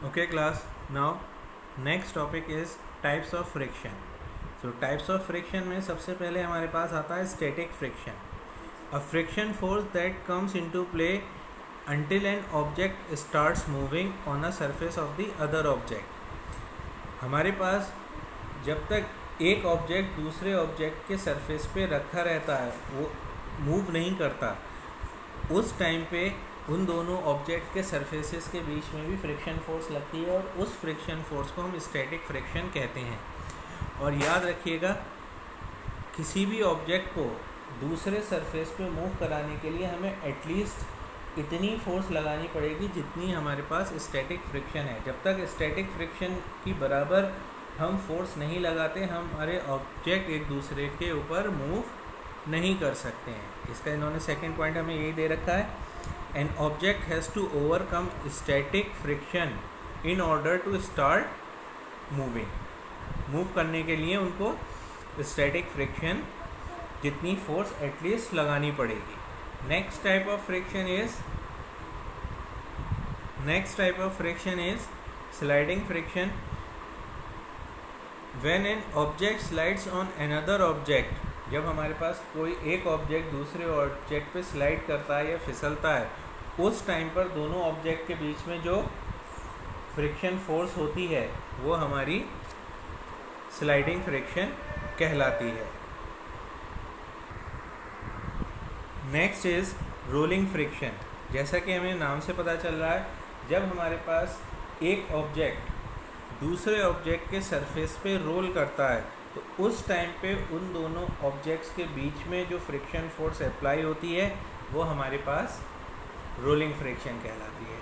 Okay class, now next topic is types of friction. So types of friction में सबसे पहले हमारे पास आता है static friction. A friction force that comes into play until an object starts moving on a surface of the other object. हमारे पास जब तक एक ऑब्जेक्ट दूसरे ऑब्जेक्ट के सरफेस पे रखा रहता है, वो मूव नहीं करता, उस टाइम पे उन दोनों ऑब्जेक्ट के सरफेसेस के बीच में भी फ्रिक्शन फोर्स लगती है और उस फ्रिक्शन फोर्स को हम स्टैटिक फ्रिक्शन कहते हैं। और याद रखिएगा, किसी भी ऑब्जेक्ट को दूसरे सरफेस पे मूव कराने के लिए हमें एटलीस्ट इतनी फोर्स लगानी पड़ेगी जितनी हमारे पास स्टैटिक फ्रिक्शन है। जब तक स्टैटिक फ्रिक्शन की बराबर हम फोर्स नहीं लगाते, हमारे ऑब्जेक्ट एक दूसरे के ऊपर मूव नहीं कर सकते हैं। इसका इन्होंने सेकंड पॉइंट हमें यही दे रखा है, an object has to overcome static friction in order to start moving. Move करने के लिए उनको स्टैटिक फ्रिक्शन जितनी फोर्स एटलीस्ट लगानी पड़ेगी। Next type of friction is sliding friction. When an object slides on another object, जब हमारे पास कोई एक ऑब्जेक्ट दूसरे ऑब्जेक्ट पे स्लाइड करता है या फिसलता है, उस टाइम पर दोनों ऑब्जेक्ट के बीच में जो फ्रिक्शन फोर्स होती है वो हमारी स्लाइडिंग फ्रिक्शन कहलाती है। Next is rolling friction. जैसा कि हमें नाम से पता चल रहा है, जब हमारे पास एक ऑब्जेक्ट दूसरे ऑब्जेक्ट के सरफेस पे रोल करता है तो उस टाइम पे उन दोनों ऑब्जेक्ट्स के बीच में जो फ्रिक्शन फोर्स अप्लाई होती है वो हमारे पास रोलिंग फ्रिक्शन कहलाती है।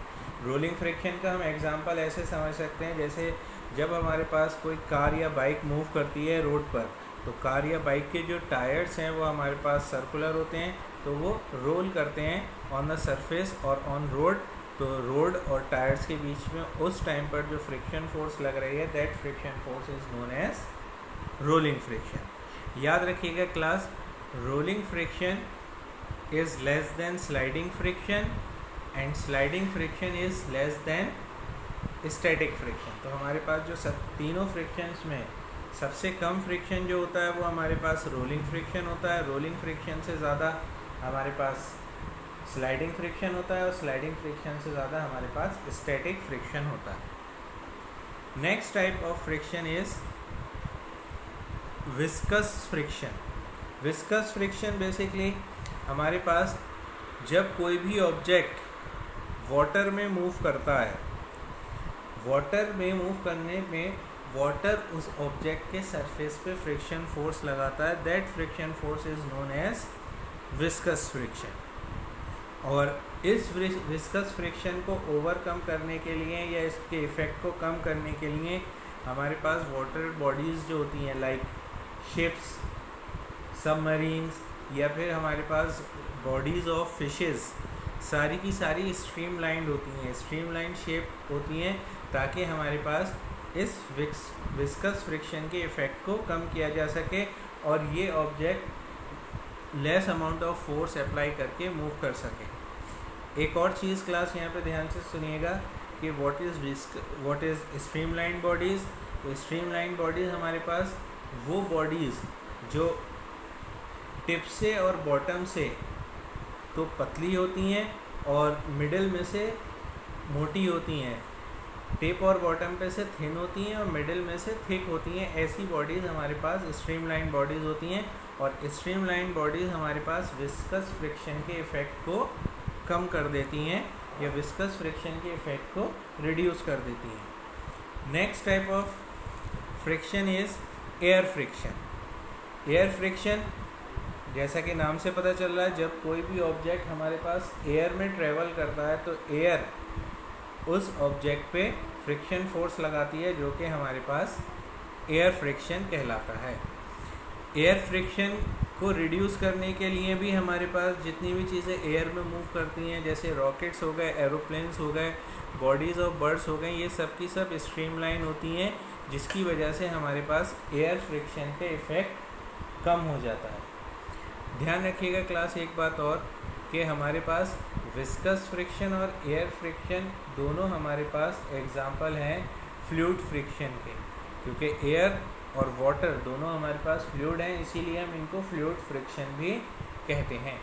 रोलिंग फ्रिक्शन का हम एग्जांपल ऐसे समझ सकते हैं, जैसे जब हमारे पास कोई कार या बाइक मूव करती है रोड पर, तो कार या बाइक के जो टायर्स हैं वो हमारे पास सर्कुलर होते हैं, तो वो रोल करते हैं ऑन द सरफेस और ऑन रोड। तो रोड और टायर्स के बीच में उस टाइम पर जो फ्रिक्शन फोर्स लग रही है, that friction force is known as rolling friction. याद रखिएगा class, rolling friction is less than sliding friction and sliding friction is less than static friction. तो हमारे पास जो तीनों फ्रिक्शंस में सबसे कम फ्रिक्शन जो होता है वो हमारे पास रोलिंग फ्रिक्शन होता है। रोलिंग फ्रिक्शन से ज़्यादा हमारे पास स्लाइडिंग फ्रिक्शन होता है और स्लाइडिंग फ्रिक्शन से ज़्यादा हमारे पास स्टैटिक फ्रिक्शन होता है। Next type of friction is viscous friction. Viscous friction basically हमारे पास जब कोई भी ऑब्जेक्ट वाटर में मूव करता है, वाटर में मूव करने में वाटर उस ऑब्जेक्ट के सरफेस पे फ्रिक्शन फोर्स लगाता है, that friction force is known as viscous friction. और इस विस्कस फ्रिक्शन को ओवरकम करने के लिए या इसके इफ़ेक्ट को कम करने के लिए हमारे पास वाटर बॉडीज़ जो होती हैं, लाइक शिप्स, सबमरीन्स, या फिर हमारे पास बॉडीज़ ऑफ फिशेस, सारी की सारी स्ट्रीमलाइंड होती हैं, स्ट्रीमलाइन शेप होती हैं, ताकि हमारे पास इस विस्कस फ्रिक्शन के इफ़ेक्ट को कम किया जा सके और ये object less amount of force apply करके मूव कर सके। एक और चीज़ क्लास यहाँ पे ध्यान से सुनिएगा कि व्हाट इज़ स्ट्रीमलाइन बॉडीज़। तो स्ट्रीमलाइन बॉडीज़ हमारे पास वो बॉडीज़ जो टिप से और बॉटम से तो पतली होती हैं और मिडिल में से मोटी होती हैं, टिप और बॉटम पे से थिन होती हैं और मिडिल में से थिक होती हैं। ऐसी बॉडीज़ हमारे पास स्ट्रीमलाइन बॉडीज़ होती हैं और स्ट्रीमलाइन बॉडीज़ हमारे पास विस्कस फ्रिक्शन के इफ़ेक्ट को कम कर देती हैं या विस्कस फ्रिक्शन के इफ़ेक्ट को रिड्यूस कर देती हैं। Next type of friction is air friction. Air friction जैसा कि नाम से पता चल रहा है, जब कोई भी ऑब्जेक्ट हमारे पास एयर में ट्रेवल करता है तो एयर उस ऑब्जेक्ट पे फ्रिक्शन फोर्स लगाती है, जो कि हमारे पास एयर फ्रिक्शन कहलाता है। एयर फ्रिक्शन को रिड्यूस करने के लिए भी हमारे पास जितनी भी चीज़ें एयर में मूव करती हैं, जैसे रॉकेट्स हो गए, एरोप्लेन्स हो गए, बॉडीज़ ऑफ बर्ड्स हो गए, ये सब की सब स्ट्रीमलाइन होती हैं, जिसकी वजह से हमारे पास एयर फ्रिक्शन के इफ़ेक्ट कम हो जाता है। ध्यान रखिएगा क्लास एक बात और, कि हमारे पास विस्कस फ्रिक्शन और एयर फ्रिक्शन दोनों हमारे पास एग्जाम्पल हैं फ्लूइड फ्रिक्शन के, क्योंकि एयर और वाटर दोनों हमारे पास फ्लूइड हैं, इसीलिए हम इनको फ्लूइड फ्रिक्शन भी कहते हैं।